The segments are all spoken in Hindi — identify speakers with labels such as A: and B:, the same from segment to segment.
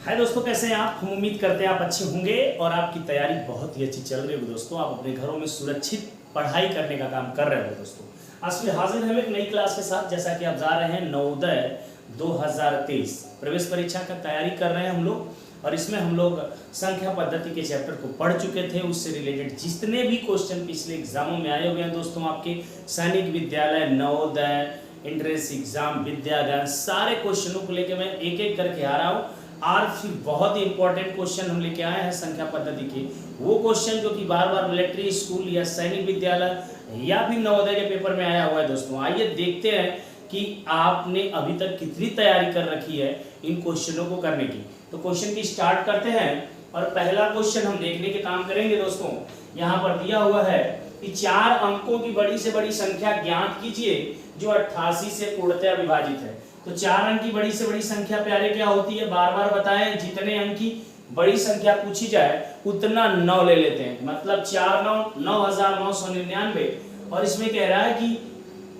A: हाय दोस्तों, कैसे हैं आप। हम उम्मीद करते हैं आप अच्छे होंगे और आपकी तैयारी बहुत ही अच्छी चल रही होगी। दोस्तों आप अपने घरों में सुरक्षित पढ़ाई करने का काम कर रहे हो। दोस्तों आज फिर हाजिर हम एक नई क्लास के साथ। जैसा कि आप जा रहे हैं नवोदय 2023 प्रवेश परीक्षा का तैयारी कर रहे हैं हम लोग, और इसमें हम लोग संख्या पद्धति के चैप्टर को पढ़ चुके थे। उससे रिलेटेड जितने भी क्वेश्चन पिछले एग्जामों में आए हुए हैं दोस्तों, आपके सैनिक विद्यालय, नवोदय, एंट्रेंस एग्जाम, विद्यागान, सारे क्वेश्चनों को लेकर मैं एक एक करके आ रहा हूँ। आज फिर बहुत ही इंपॉर्टेंट क्वेश्चन हम लेके आए हैं संख्या पद्धति के। वो क्वेश्चन जो कि बार बार मिलिट्री स्कूल या सैनिक विद्यालय या फिर नवोदय के पेपर में आया हुआ है। दोस्तों आइए देखते हैं कि आपने अभी तक कितनी तैयारी कर रखी है इन क्वेश्चनों को करने की। तो क्वेश्चन की स्टार्ट करते हैं और पहला क्वेश्चन हम देखने के काम करेंगे। दोस्तों यहाँ पर दिया हुआ है कि 4 अंकों की बड़ी से बड़ी संख्या ज्ञात कीजिए जो 88 से पूर्णतः विभाजित है। तो 4 अंक की बड़ी से बड़ी संख्या प्यारे क्या होती है, बार बार बताएं। जितने अंक की बड़ी संख्या पूछी जाए उतना 9 ले लेते हैं। मतलब 4 9 9999, और इसमें कह रहा है कि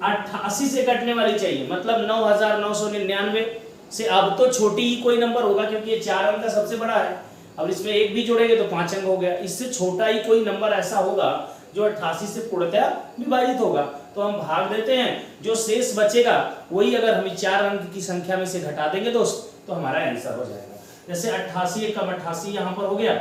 A: 88 से कटने वाली चाहिए, मतलब 9999 से अब तो छोटी ही कोई नंबर होगा क्योंकि ये 4 अंक का सबसे बड़ा है। अब इसमें एक भी जोड़ेंगे तो 5 अंक हो गया। इससे छोटा ही कोई नंबर ऐसा होगा जो 88 से पूर्णतः विभाजित होगा। तो हम भाग देते हैं, जो शेष बचेगा वही अगर हम 4 अंक की संख्या में से घटा देंगे दोस्त तो हमारा आंसर हो जाएगा। जैसे 88 एकम 88 यहाँ पर हो गया,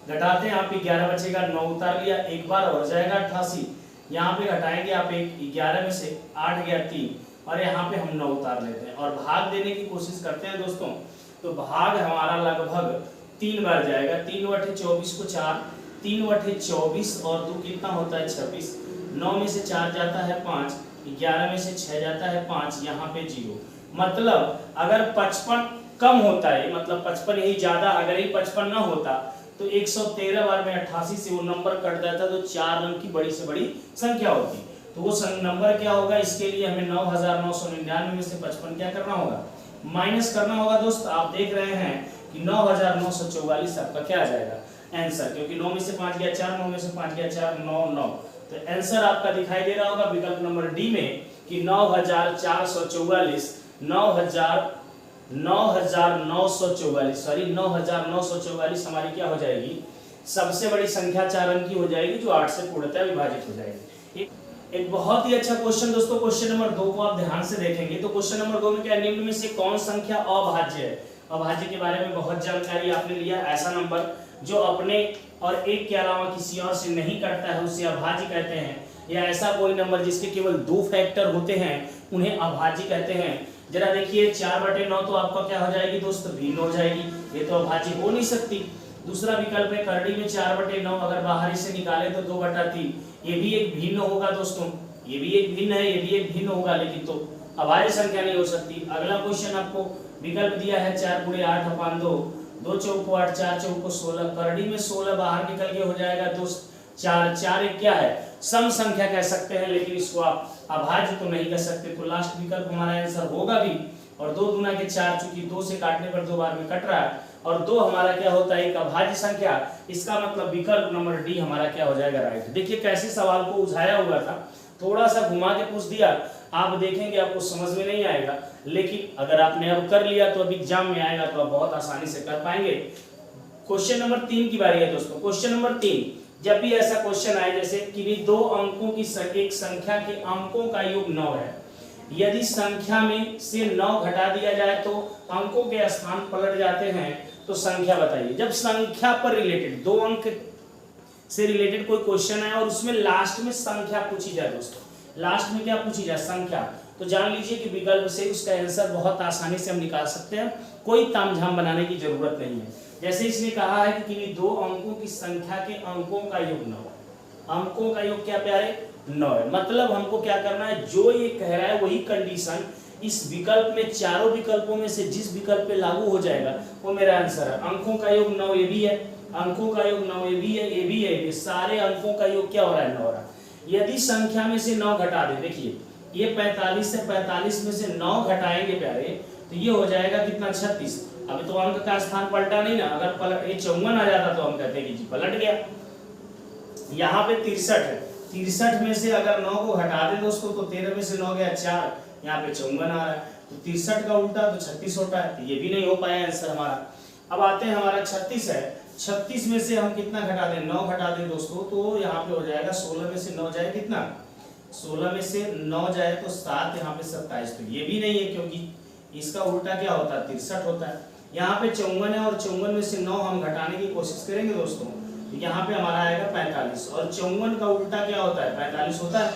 A: घटाते हैं आप 11 बचेगा, 9 उतार लिया, एक बार हो जाएगा 88। यहाँ पे घटाएंगे आप 11 में से 8 गया 3, और यहाँ पे हम 9 उतार लेते हैं और भाग देने की कोशिश करते हैं दोस्तों। तो भाग हमारा लगभग 3 बार जाएगा। 3 बटे 24 को 4, 3 बटे 24 और 2 कितना होता है 26। 9 में से 4 जाता है 5, 11 में से 6 जाता है 5, यहाँ पे 0। मतलब अगर 55 कम होता है, मतलब 55 यही ज्यादा, अगर ये 55 ना होता तो 113 बार में 88 से वो नंबर कट जाता तो 4 अंक की बड़ी से बड़ी संख्या होती। तो वो नंबर क्या होगा, इसके लिए हमें 9999 में से 55 क्या करना होगा, माइनस करना होगा। दोस्त आप देख रहे हैं कि 9944 आपका क्या आ जाएगा आंसर, क्योंकि 9 में से 5 गया 4, 9 में से 5 गया 4, 9 9। तो आंसर आपका दिखाई दे रहा होगा विकल्प नंबर डी में कि 9444 9944 हमारी क्या हो जाएगी, सबसे बड़ी संख्या 4 अंक की हो जाएगी जो 8 से पूर्णतः विभाजित हो जाएगी। एक बहुत ही अच्छा क्वेश्चन दोस्तों। क्वेश्चन नंबर 2 को आप ध्यान से देखेंगे तो क्वेश्चन नंबर 2 में क्या, निम्न में से कौन संख्या अभाज्य है। अभाज्य के बारे में बहुत जानकारी आपने लिया। ऐसा नंबर जो अपने और एक के अलावा किसी और से नहीं कटता है उसे अभाज्य कहते हैं, या ऐसा कोई नंबर जिसके केवल 2 फैक्टर होते हैं उन्हें अभाज्य कहते हैं। जरा देखिए 4 बटे 9 तो आपका क्या हो जाएगी दोस्त, भिन्न हो जाएगी, ये तो अभाज्य हो नहीं सकती। दूसरा विकल्प है करड़ी में 4 बटे 9, अगर बाहरी से निकाले तो 2 बटा 3, ये भी एक भिन्न होगा दोस्तों, ये भी एक भिन्न है, ये भी एक भिन्न होगा, लेकिन तो अभाज्य संख्या नहीं हो सकती। अगला क्वेश्चन आपको विकल्प दिया है 4 गुणे 8 अपान 2, 2 चौको 8, 4 चौको 16, करड़ी में 16 बाहर निकल के हो जाएगा दोस्त 4। 4 एक क्या है, सम संख्या कह सकते हैं, लेकिन इसको आप अभाज्य तो नहीं कह सकते। तो लास्ट विकल्प हमारा आंसर होगा भी। और 2 गुना के 4, चूंकि 2 से काटने पर 2 बार में कट रहा है और 2 हमारा क्या होता है, एक अभाज्य संख्या। इसका मतलब विकल्प नंबर डी हमारा क्या हो जाएगा, राइट। देखिए कैसे सवाल को उलझाया हुआ था, थोड़ा सा घुमा के पूछ दिया, आप देखेंगे आपको समझ में नहीं आएगा, लेकिन अगर आपने अब कर लिया तो अब एग्जाम में आएगा तो आप बहुत आसानी से कर पाएंगे। क्वेश्चन नंबर 3 की बारी है दोस्तों। क्वेश्चन नंबर 3, जब भी ऐसा क्वेश्चन आए जैसे कि 2 अंकों की एक संख्या के अंकों का योग 9 है, यदि संख्या में से 9 घटा दिया जाए तो अंकों के स्थान पलट जाते हैं, तो संख्या बताइए। जब संख्या पर रिलेटेड 2 अंक से रिलेटेड कोई क्वेश्चन है और उसमें लास्ट में संख्या पूछी जाए दोस्तों, लास्ट में क्या पूछी जाए, संख्या, तो जान लीजिए कि विकल्प से उसका आंसर बहुत आसानी से हम निकाल सकते हैं, कोई तामझाम बनाने की जरूरत नहीं है। जैसे इसने कहा है कि 2 अंकों की संख्या के अंकों का योग 9 है, अंकों का योग क्या प्यारे 9 है। मतलब हमको क्या करना है, जो ये कह रहा है वही कंडीशन इस विकल्प में, चारों विकल्पों में से जिस विकल्प पे लागू हो जाएगा वो मेरा आंसर है। अंकों का योग 9 ये भी है, अंकों का योग 9 ये भी है, ये भी है, ये सारे अंकों का योग क्या हो रहा है, 9 हो रहा है। यदि संख्या में से 9 घटा दे, देखिए ये 45 से 45 में से 9 घटाएंगे प्यारे तो ये हो जाएगा कितना, 36। अब तो अंक का स्थान पलटा नहीं ना, अगर पलट ये 54 आ जाता तो हम कहते हैं कि पलट गया। यहाँ पे 63 है, 63 में से अगर 9 को हटा दे दोस्तों तो 13 में से 9 गया 4, यहाँ पे 54 आ रहा है। तो 63 का उल्टा तो 36 होता है, तो ये भी नहीं हो पाया आंसर हमारा। अब आते हैं, हमारा 36 है, 36 में से हम कितना घटा दें, 9 घटा दें दोस्तों, तो यहाँ पे हो जाएगा 16 में से 9 जाए कितना, 16 में से 9 जाए तो 7, यहाँ पे 27, तो ये भी नहीं है क्योंकि इसका उल्टा क्या होता है, 63 होता है। यहाँ पे 54 है और 54 में से 9 हम घटाने की कोशिश करेंगे दोस्तों, तो यहाँ पे हमारा आएगा 45, और 54 का उल्टा क्या होता है, 45 होता है।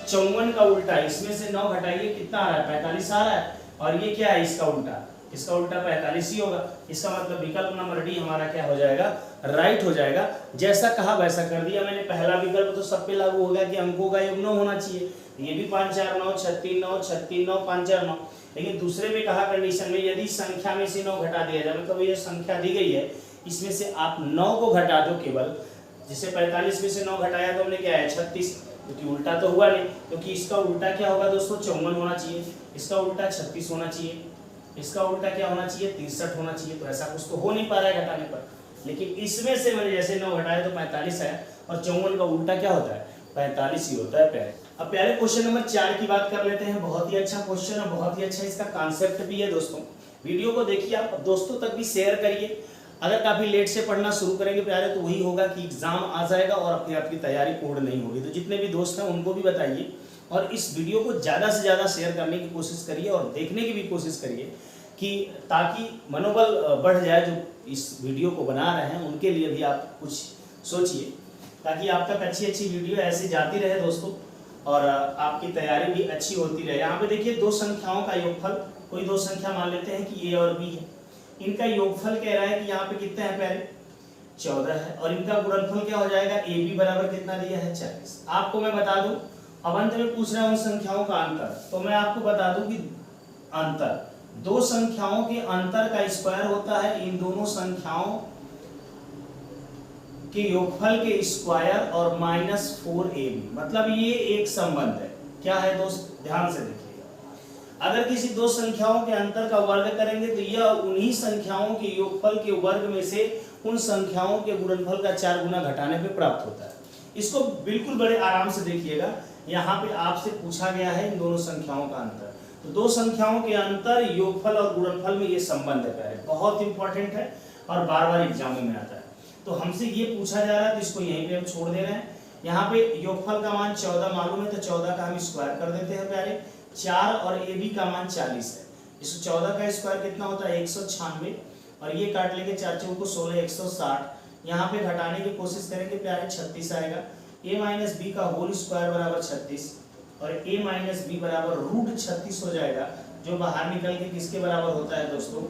A: 54 का उल्टा, इसमें से 9 घटाइए कितना आ रहा है, 45 आ रहा है, और ये क्या है इसका उल्टा, इसका उल्टा 45 ही होगा। इसका मतलब विकल्प नंबर डी हमारा क्या हो जाएगा, राइट हो जाएगा। जैसा कहा वैसा कर दिया मैंने। पहला विकल्प तो सब पे लागू हो गया कि अंकों का योग 9 होना चाहिए, ये भी 5 4 9 36 9 36 9 5 4 9। लेकिन दूसरे में कहा कंडीशन में यदि संख्या में से 9 घटा दिया जाए, मतलब ये संख्या दी गई है इसमें से आप 9 को घटा दो केवल, जैसे 45 में से 9 घटाया तो हमने क्या है 36, क्योंकि उल्टा तो हुआ नहीं, क्योंकि इसका उल्टा क्या होगा दोस्तों 54 होना चाहिए, इसका उल्टा 36 होना चाहिए, इसका उल्टा क्या होना चाहिए 63 होना चाहिए। तो ऐसा कुछ तो हो नहीं पा रहा है घटाने पर, लेकिन इसमें से मैंने जैसे 9 घटाया तो 45 है, और 54 का उल्टा क्या होता है 45 ही होता है प्यारे। अब प्यारे क्वेश्चन नंबर 4 की बात कर लेते हैं। बहुत ही अच्छा क्वेश्चन है, बहुत ही अच्छा इसका कॉन्सेप्ट भी है दोस्तों। वीडियो को देखिए, आप दोस्तों तक भी शेयर करिए। अगर काफी लेट से पढ़ना शुरू करेंगे प्यारे तो वही होगा कि एग्जाम आ जाएगा और अपनी आपकी तैयारी पूर्ण नहीं होगी। तो जितने भी दोस्त हैं उनको भी बताइए, और इस वीडियो को ज़्यादा से ज़्यादा शेयर करने की कोशिश करिए और देखने की भी कोशिश करिए, कि ताकि मनोबल बढ़ जाए। जो इस वीडियो को बना रहे हैं उनके लिए भी आप कुछ सोचिए, ताकि आप तक अच्छी अच्छी वीडियो ऐसे जाती रहे दोस्तों, और आपकी तैयारी भी अच्छी होती रहे। यहाँ पे देखिए दो संख्याओं का योगफल, कोई दो संख्या मान लेते हैं कि ए और बी है, इनका योगफल कह रहा है कि यहाँ पे कितने हैं पहले 14 है, और इनका गुणनफल क्या हो जाएगा ए बी बराबर कितना दिया है 40। आपको मैं बता दूं, अब अंत में पूछ रहा हूं उन संख्याओं का अंतर, तो मैं आपको बता दूं कि अंतर दो संख्याओं के अंतर का स्क्वायर होता है इन दोनों संख्याओं के योगफल के स्क्वायर और -4ab, मतलब ये एक संबंध है। क्या है दोस्त, ध्यान से देखिएगा। अगर किसी दो संख्याओं के अंतर का वर्ग करेंगे तो यह उन्हीं संख्याओं के योगफल के वर्ग में से उन संख्याओं के गुणनफल का 4 गुना घटाने पे प्राप्त होता है। इसको बिल्कुल बड़े आराम से देखिएगा। यहाँ पे आपसे पूछा गया है इन दोनों संख्याओं का अंतर, तो दो संख्याओं के अंतर, योगफल और गुणनफल में ये संबंध है, बहुत इंपॉर्टेंट है और बार बार एग्जाम में आता है। तो हमसे ये पूछा जा रहा है तो इसको यहीं पे हम छोड़ दे रहे हैं। यहाँ पे योगफल का मान 14 मालूम है, तो 14 का हम स्क्वायर कर देते हैं प्यारे। 4 और ए बी का मान 40 है, इस 14 का स्क्वायर कितना होता है 196, और ये काट लेंगे 4 चौको 16 160। यहाँ पे घटाने की कोशिश करेंगे प्यारे 36 आएगा। a माइनस बी का होल स्क्वायर बराबर 36, और a माइनस बी बराबर √36 हो जाएगा, जो बाहर निकल के किसके बराबर होता है दोस्तों,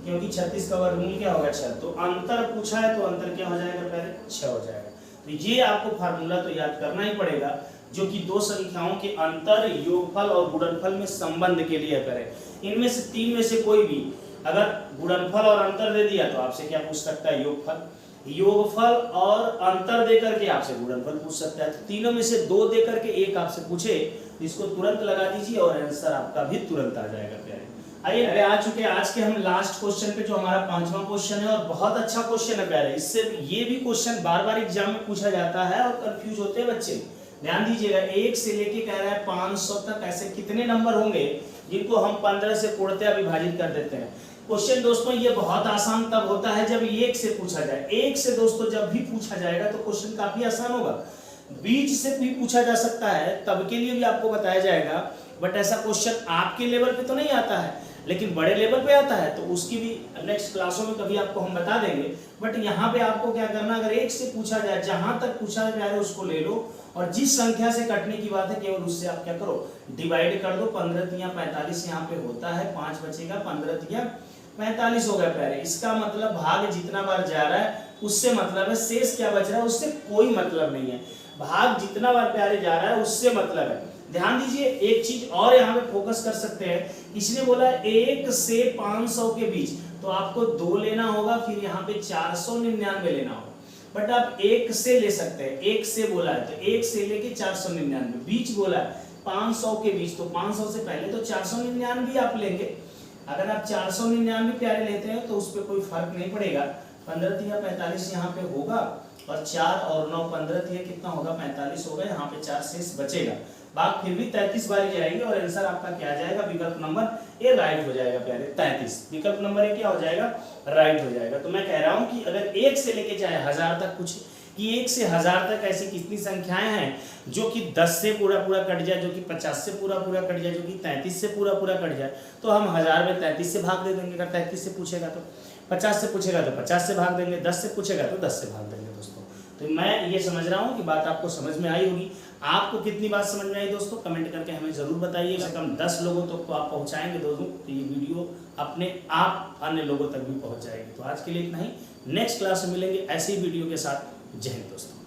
A: क्योंकि 36 का वर्गमूल क्या होगा 6, तो अंतर पूछा है तो अंतर क्या हो जाएगा पहले 6 हो जाएगा। तो ये आपको फार्मूला तो याद करना ही पड़ेगा, जो कि दो संख्याओं के अंतर, योगफल और गुणनफल में संबंध के लिए करें। इनमें से तीन में से कोई भी अगर गुणनफल और अंतर दे दिया तो आपसे क्या पूछ सकता है योगफल, योगफल और अंतर देकर के आपसे गुणनफल पूछ सकता है। तो तीनों में से दो देकर के एक आपसे पूछे तो इसको तुरंत लगा दीजिए और आंसर आपका भी तुरंत आ जाएगा प्यारे। आइए आ चुके हैं आज के हम लास्ट क्वेश्चन पे, जो हमारा 5वां क्वेश्चन है, और बहुत अच्छा क्वेश्चन है प्यारे। इससे ये भी क्वेश्चन बार बार एग्जाम में पूछा जाता है और कंफ्यूज होते हैं बच्चे। ध्यान दीजिएगा, 1 से लेके कह रहा है 500 तक ऐसे कितने नंबर होंगे जिनको हम 15 से पूर्णतः विभाजित कर देते हैं। क्वेश्चन दोस्तों ये बहुत आसान तब होता है जब 1 से पूछा जाए। 1 से दोस्तों जब भी पूछा जाएगा तो क्वेश्चन काफी आसान होगा। बीच से भी पूछा जा सकता है, तब के लिए भी आपको बताया जाएगा, बट ऐसा क्वेश्चन आपके लेवल पे तो नहीं आता है, लेकिन बड़े लेवल पे आता है, तो उसकी भी नेक्स्ट क्लासों में कभी आपको हम बता देंगे। बट यहाँ पे आपको क्या करना, अगर 1 से पूछा जाए, जहां तक पूछा जाए उसको ले लो, और जिस संख्या से कटने की बात है केवल उससे आप क्या करो, डिवाइड कर दो। 15 तिया 45 यहाँ पे होता है, 5 बचेगा, 15 तिया 45 हो गया प्यारे। इसका मतलब भाग जितना बार जा रहा है उससे मतलब है, शेष क्या बच रहा है उससे कोई मतलब नहीं है। भाग जितना बार प्यारे जा रहा है उससे मतलब है। ध्यान दीजिए, एक चीज और यहाँ पे फोकस कर सकते हैं। इसने बोला 1 से 500 के बीच, तो आपको 2 लेना होगा, फिर यहाँ पे 499 लेना होगा। बट आप 1 से ले सकते हैं, 1 से बोला है तो 1 से लेके 499, बीच बोला है 500 के बीच, तो 500 से पहले तो 499 भी आप लेंगे। अगर आप 499 प्यारे लेते हैं तो उस पर कोई फर्क नहीं पड़ेगा। 15 तिया 45 यहाँ पे होगा, और 4 और 9 15 तिया कितना होगा 45 होगा, यहाँ पे 4 शेष बचेगा। भाग फिर भी 33 बारी जाएगी और आंसर आपका क्या आ जाएगा, विकल्प नंबर ये राइट हो जाएगा प्यारे 33। विकल्प नंबर ए क्या हो जाएगा, राइट हो जाएगा। तो मैं कह रहा हूं कि अगर 1 से लेके चाहे 1000 तक पूछे कि 1 से 1000 तक ऐसी कितनी संख्याएं हैं जो कि 10 से पूरा कट जाए, जो कि 50 से पूरा कट जाए, जो कि 33 से पूरा कट जाए, तो हम 1000 में 33 से भाग दे देंगे। अगर 33 से पूछेगा तो 50 से पूछेगा तो 50 से भाग देंगे, 10 से पूछेगा तो 10 से भाग देंगे दोस्तों। तो मैं ये समझ रहा हूँ कि बात आपको समझ में आई होगी। आपको कितनी बात समझ में आई दोस्तों, कमेंट करके हमें जरूर बताइए। कम से कम 10 लोगों तक तो आप पहुँचाएंगे दोस्तों, तो ये वीडियो अपने आप अन्य लोगों तक भी पहुँच जाएगी। तो आज के लिए इतना ही, नेक्स्ट क्लास में मिलेंगे ऐसी वीडियो के साथ। जय हिंद दोस्तों।